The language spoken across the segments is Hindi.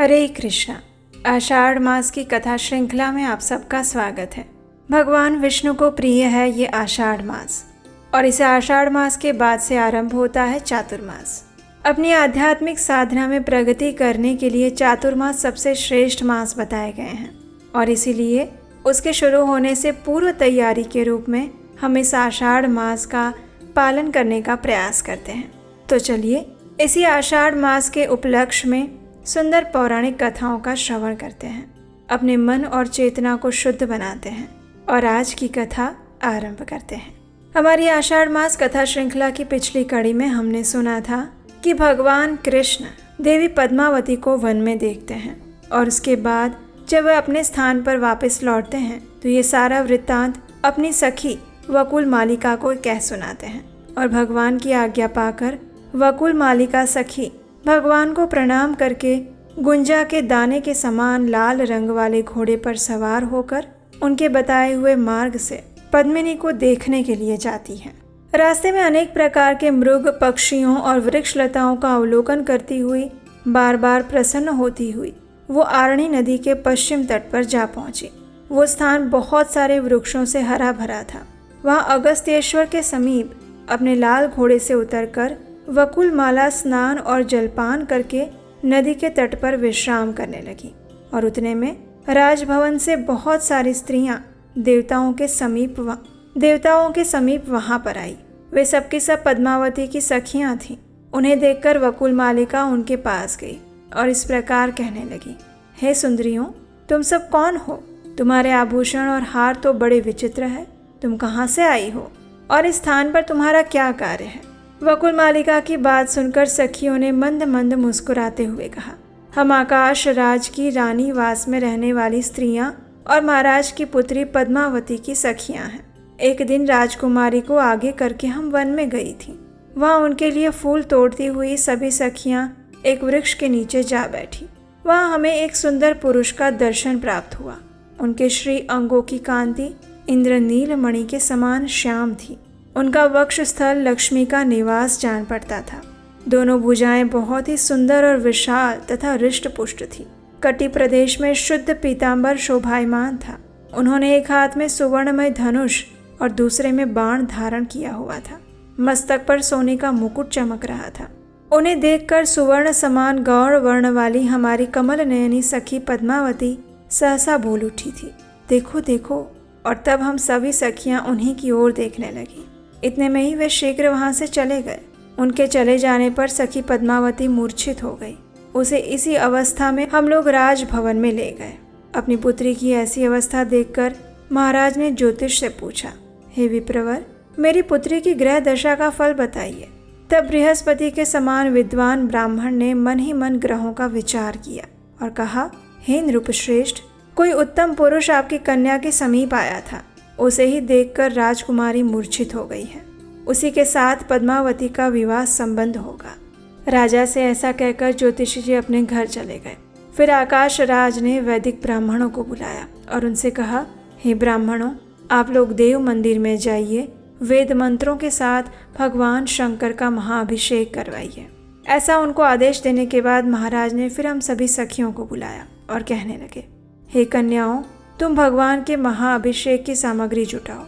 हरे कृष्णा। आषाढ़ मास की कथा श्रृंखला में आप सबका स्वागत है। भगवान विष्णु को प्रिय है ये आषाढ़ मास और इसे आषाढ़ मास के बाद से आरंभ होता है चातुर्मास। अपनी आध्यात्मिक साधना में प्रगति करने के लिए चातुर्मास सबसे श्रेष्ठ मास बताए गए हैं और इसीलिए उसके शुरू होने से पूर्व तैयारी के रूप में हम इस आषाढ़ मास का पालन करने का प्रयास करते हैं। तो चलिए इसी आषाढ़ मास के उपलक्ष्य में सुंदर पौराणिक कथाओं का श्रवण करते हैं, अपने मन और चेतना को शुद्ध बनाते हैं और आज की कथा आरंभ करते हैं। हमारी आषाढ़ मास कथा श्रृंखला की पिछली कड़ी में हमने सुना था कि भगवान कृष्ण देवी पद्मावती को वन में देखते हैं और उसके बाद जब वह अपने स्थान पर वापस लौटते हैं तो ये सारा वृत्तांत अपनी सखी वकुल मालिका को कह सुनाते हैं और भगवान की आज्ञा पाकर वकुल मालिका सखी भगवान को प्रणाम करके गुंजा के दाने के समान लाल रंग वाले घोड़े पर सवार होकर उनके बताए हुए मार्ग से पद्मिनी को देखने के लिए जाती हैं। रास्ते में अनेक प्रकार के मृग, पक्षियों और वृक्ष लताओं का अवलोकन करती हुई बार बार प्रसन्न होती हुई वो आरणी नदी के पश्चिम तट पर जा पहुंची। वो स्थान बहुत सारे वृक्षों से हरा भरा था। वहाँ अगस्त्येश्वर के समीप अपने लाल घोड़े से उतरकर वकुल माला स्नान और जलपान करके नदी के तट पर विश्राम करने लगी और उतने में राजभवन से बहुत सारी स्त्रियां देवताओं के समीप वहां पर आई। वे सबकी सब पद्मावती की सखियां थीं। उन्हें देखकर वकुल मालिका उनके पास गई और इस प्रकार कहने लगी, हे सुंदरियों, तुम सब कौन हो? तुम्हारे आभूषण और हार तो बड़े विचित्र है। तुम कहाँ से आई हो और इस स्थान पर तुम्हारा क्या कार्य है? वकुल मालिका की बात सुनकर सखियों ने मंद मंद मुस्कुराते हुए कहा, हम आकाश राज की रानी वास में रहने वाली स्त्रियां और महाराज की पुत्री पद्मावती की सखियां हैं। एक दिन राजकुमारी को आगे करके हम वन में गई थी। वहाँ उनके लिए फूल तोड़ती हुई सभी सखियां एक वृक्ष के नीचे जा बैठी। वहाँ हमें एक सुंदर पुरुष का दर्शन प्राप्त हुआ। उनके श्री अंगों की कांति इंद्रनील मणि के समान श्याम थी। उनका वक्ष स्थल लक्ष्मी का निवास जान पड़ता था। दोनों भुजाएं बहुत ही सुंदर और विशाल तथा हृष्ट पुष्ट थी। कटी प्रदेश में शुद्ध पीतांबर शोभायमान था। उन्होंने एक हाथ में सुवर्णमय धनुष और दूसरे में बाण धारण किया हुआ था। मस्तक पर सोने का मुकुट चमक रहा था। उन्हें देखकर सुवर्ण समान गौर वर्ण वाली हमारी कमल नयनी सखी पद्मावती सहसा बोल उठी थी, देखो देखो। और तब हम सभी सखियां उन्हीं की ओर देखने लगी। इतने में ही वे शीघ्र वहां से चले गए। उनके चले जाने पर सखी पद्मावती मूर्छित हो गई। उसे इसी अवस्था में हम लोग राजभवन में ले गए। अपनी पुत्री की ऐसी अवस्था देखकर महाराज ने ज्योतिष से पूछा, हे विप्रवर, मेरी पुत्री की ग्रह दशा का फल बताइए। तब बृहस्पति के समान विद्वान ब्राह्मण ने मन ही मन ग्रहों का विचार किया और कहा, हे नृपश्रेष्ठ, कोई उत्तम पुरुष आपकी कन्या के समीप आया था। उसे ही देखकर राजकुमारी मूर्छित हो गई है। उसी के साथ पद्मावती का विवाह संबंध होगा। राजा से ऐसा कहकर ज्योतिषी जी अपने घर चले गए। फिर आकाश राज ने वैदिक ब्राह्मणों को बुलाया और उनसे कहा, हे ब्राह्मणों, आप लोग देव मंदिर में जाइए, वेद मंत्रों के साथ भगवान शंकर का महाअभिषेक करवाइए। ऐसा उनको आदेश देने के बाद महाराज ने फिर हम सभी सखियों को बुलाया और कहने लगे, हे कन्याओं, तुम भगवान के महाअभिषेक की सामग्री जुटाओ।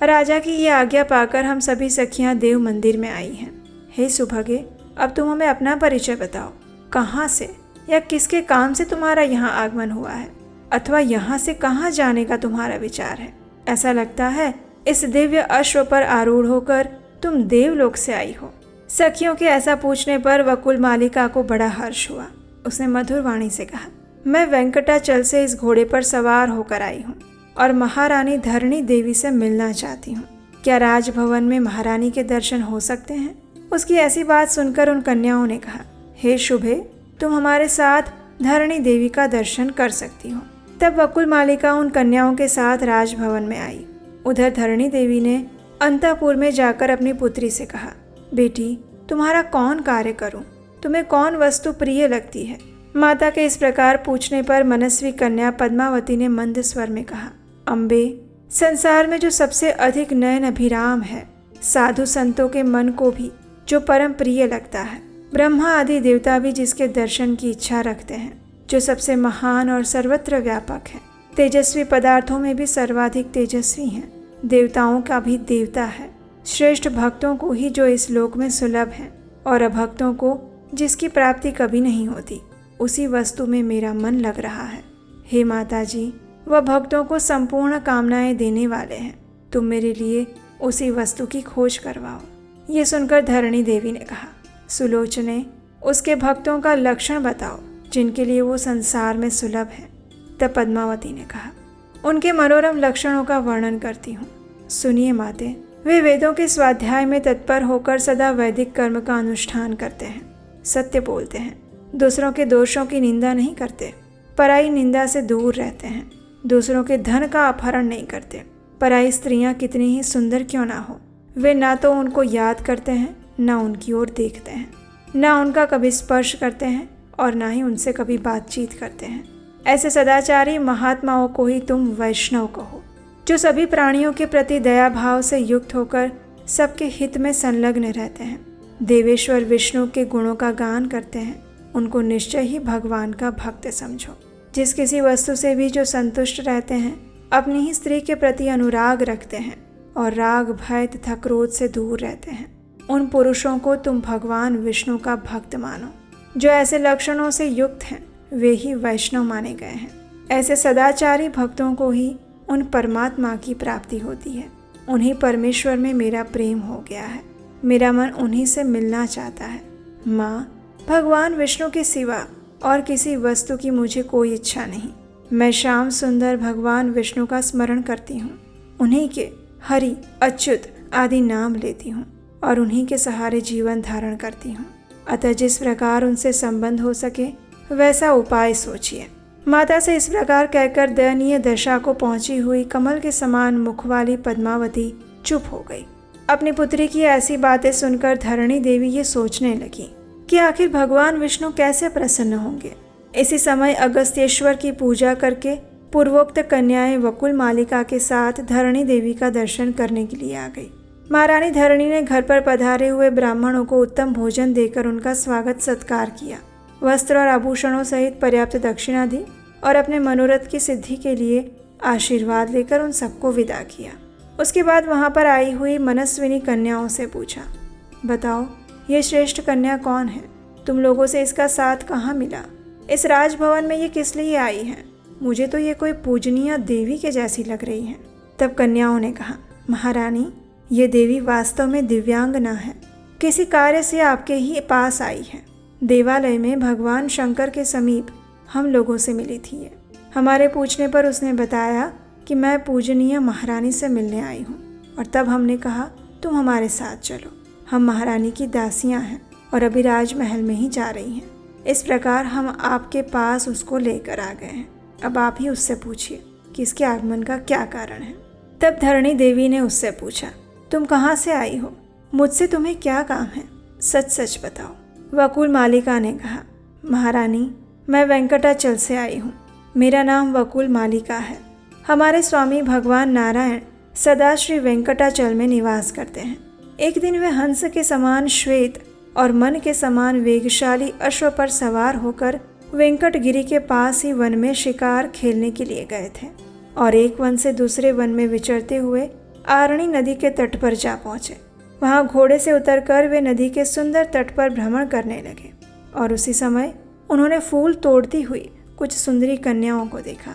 राजा की ये आज्ञा पाकर हम सभी सखियां देव मंदिर में आई हैं। हे सुभगे, अब तुम हमें अपना परिचय बताओ। कहाँ से या किसके काम से तुम्हारा यहाँ आगमन हुआ है, अथवा यहाँ से कहाँ जाने का तुम्हारा विचार है? ऐसा लगता है इस दिव्य अश्व पर आरूढ़ होकर तुम देवलोक से आई हो। सखियों के ऐसा पूछने पर वकुल मालिका को बड़ा हर्ष हुआ। उसने मधुर वाणी से कहा, मैं वेंकटाचल से इस घोड़े पर सवार होकर आई हूँ और महारानी धरणी देवी से मिलना चाहती हूँ। क्या राजभवन में महारानी के दर्शन हो सकते हैं? उसकी ऐसी बात सुनकर उन कन्याओं ने कहा, हे शुभे, तुम हमारे साथ धरणी देवी का दर्शन कर सकती हो। तब वकुल मालिका उन कन्याओं के साथ राजभवन में आई। उधर धरणी देवी ने अंतःपुर में जाकर अपनी पुत्री से कहा, बेटी, तुम्हारा कौन कार्य करूं? तुम्हें कौन वस्तु प्रिय लगती है? माता के इस प्रकार पूछने पर मनस्वी कन्या पद्मावती ने मंद स्वर में कहा, अम्बे, संसार में जो सबसे अधिक नयन अभिराम है, साधु संतों के मन को भी जो परम प्रिय लगता है, ब्रह्मा आदि देवता भी जिसके दर्शन की इच्छा रखते हैं, जो सबसे महान और सर्वत्र व्यापक है, तेजस्वी पदार्थों में भी सर्वाधिक तेजस्वी हैं, देवताओं का भी देवता है, श्रेष्ठ भक्तों को ही जो इस लोक में सुलभ है और अभक्तों को जिसकी प्राप्ति कभी नहीं होती, उसी वस्तु में मेरा मन लग रहा है। हे माता जी, वह भक्तों को संपूर्ण कामनाएं देने वाले हैं, तुम मेरे लिए उसी वस्तु की खोज करवाओ। ये सुनकर धरणी देवी ने कहा, सुलोचने, उसके भक्तों का लक्षण बताओ जिनके लिए वो संसार में सुलभ है। तब पद्मावती ने कहा, उनके मनोरम लक्षणों का वर्णन करती हूँ। सुनिए माते, वे वेदों के स्वाध्याय में तत्पर होकर सदा वैदिक कर्म का अनुष्ठान करते हैं, सत्य बोलते हैं, दूसरों के दोषों की निंदा नहीं करते, पराई निंदा से दूर रहते हैं, दूसरों के धन का अपहरण नहीं करते। पराई स्त्रियां कितनी ही सुंदर क्यों ना हो, वे ना तो उनको याद करते हैं, ना उनकी ओर देखते हैं, ना उनका कभी स्पर्श करते हैं और ना ही उनसे कभी बातचीत करते हैं। ऐसे सदाचारी महात्माओं को ही तुम वैष्णव कहो, जो सभी प्राणियों के प्रति दया भाव से युक्त होकर सबके हित में संलग्न रहते हैं, देवेश्वर विष्णु के गुणों का गान करते हैं। उनको निश्चय ही भगवान का भक्त समझो। जिस किसी वस्तु से भी जो संतुष्ट रहते हैं, अपनी ही स्त्री के प्रति अनुराग रखते हैं और राग भय तथा क्रोध से दूर रहते हैं, उन पुरुषों को तुम भगवान विष्णु का भक्त मानो। जो ऐसे लक्षणों से युक्त हैं, वे ही वैष्णव माने गए हैं। ऐसे सदाचारी भक्तों को ही उन परमात्मा की प्राप्ति होती है। उन्हीं परमेश्वर में मेरा प्रेम हो गया है, मेरा मन उन्हीं से मिलना चाहता है। माँ, भगवान विष्णु के सिवा और किसी वस्तु की मुझे कोई इच्छा नहीं। मैं श्याम सुंदर भगवान विष्णु का स्मरण करती हूँ, उन्हीं के हरि, अच्युत आदि नाम लेती हूँ और उन्हीं के सहारे जीवन धारण करती हूँ। अतः जिस प्रकार उनसे संबंध हो सके वैसा उपाय सोचिए। माता से इस प्रकार कहकर दयनीय दशा को पहुंची हुई कमल के समान मुख वाली पद्मावती चुप हो गई। अपनी पुत्री की ऐसी बातें सुनकर धरणी देवी ये सोचने लगी कि आखिर भगवान विष्णु कैसे प्रसन्न होंगे। इसी समय अगस्त्येश्वर की पूजा करके पूर्वोक्त कन्याएं वकुल मालिका के साथ धरणी देवी का दर्शन करने के लिए आ गई। महारानी धरणी ने घर पर पधारे हुए ब्राह्मणों को उत्तम भोजन देकर उनका स्वागत सत्कार किया, वस्त्र और आभूषणों सहित पर्याप्त दक्षिणा दी और अपने मनोरथ की सिद्धि के लिए आशीर्वाद लेकर उन सबको विदा किया। उसके बाद वहां पर आई हुई मनस्विनी कन्याओं से पूछा, बताओ ये श्रेष्ठ कन्या कौन है? तुम लोगों से इसका साथ कहाँ मिला? इस राजभवन में ये किस लिए आई है? मुझे तो ये कोई पूजनीय देवी के जैसी लग रही है। तब कन्याओं ने कहा, महारानी, ये देवी वास्तव में दिव्यांगना है, किसी कार्य से आपके ही पास आई है। देवालय में भगवान शंकर के समीप हम लोगों से मिली थी ये। हमारे पूछने पर उसने बताया कि मैं पूजनीय महारानी से मिलने आई हूँ और तब हमने कहा तुम हमारे साथ चलो। हम महारानी की दासियाँ हैं और अभी राजमहल में ही जा रही हैं। इस प्रकार हम आपके पास उसको लेकर आ गए हैं। अब आप ही उससे पूछिए कि इसके आगमन का क्या कारण है। तब धरणी देवी ने उससे पूछा, तुम कहाँ से आई हो? मुझसे तुम्हें क्या काम है? सच सच बताओ। वकुल मालिका ने कहा, महारानी, मैं वेंकटाचल से आई हूँ। मेरा नाम वकुल मालिका है। हमारे स्वामी भगवान नारायण सदा श्री वेंकटाचल में निवास करते हैं। एक दिन वे हंस के समान श्वेत और मन के समान वेगशाली अश्व पर सवार होकर वेंकटगिरी के पास ही वन में शिकार खेलने के लिए गए थे और एक वन से दूसरे वन में विचरते हुए आरणी नदी के तट पर जा पहुँचे। वहाँ घोड़े से उतरकर वे नदी के सुंदर तट पर भ्रमण करने लगे और उसी समय उन्होंने फूल तोड़ती हुई कुछ सुंदरी कन्याओं को देखा।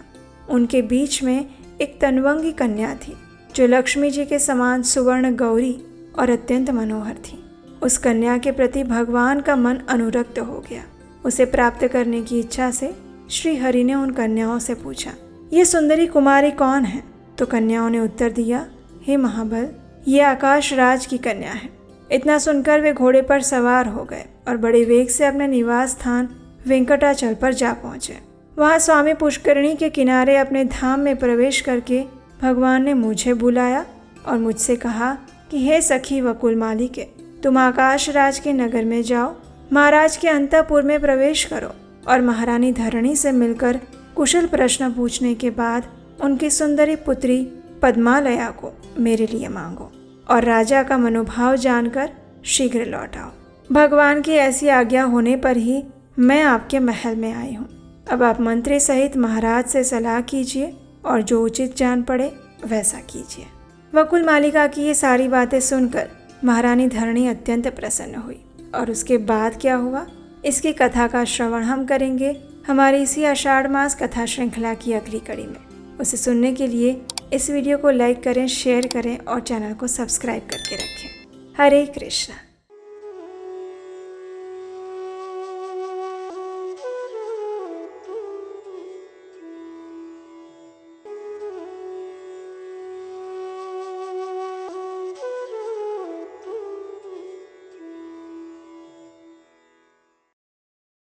उनके बीच में एक तनवंगी कन्या थी जो लक्ष्मी जी के समान सुवर्ण गौरी और अत्यंत मनोहर थी। उस कन्या के प्रति भगवान का मन अनुरक्त हो गया। उसे प्राप्त करने की इच्छा से श्री हरि ने उन कन्याओं से पूछा, ये सुंदरी कुमारी कौन है? तो कन्याओं ने उत्तर दिया, हे महाबल, ये आकाश राज की कन्या है। इतना सुनकर वे घोड़े पर सवार हो गए और बड़े वेग से अपने निवास स्थान वेंकटाचल पर जा पहुँचे। वहाँ स्वामी पुष्करिणी के किनारे अपने धाम में प्रवेश करके भगवान ने मुझे बुलाया और मुझसे कहा कि हे सखी वकुल मालिके, तुम आकाश राज के नगर में जाओ, महाराज के अंतःपुर में प्रवेश करो और महारानी धरणी से मिलकर कुशल प्रश्न पूछने के बाद उनकी सुंदरी पुत्री पद्मालया को मेरे लिए मांगो और राजा का मनोभाव जानकर शीघ्र लौट आओ। भगवान की ऐसी आज्ञा होने पर ही मैं आपके महल में आई हूँ। अब आप मंत्री सहित महाराज से सलाह कीजिए और जो उचित जान पड़े वैसा कीजिए। वकुल मालिका की ये सारी बातें सुनकर महारानी धरणी अत्यंत प्रसन्न हुई। और उसके बाद क्या हुआ, इसकी कथा का श्रवण हम करेंगे हमारी इसी आषाढ़ मास कथा श्रृंखला की अगली कड़ी में। उसे सुनने के लिए इस वीडियो को लाइक करें, शेयर करें और चैनल को सब्सक्राइब करके रखें। हरे कृष्णा।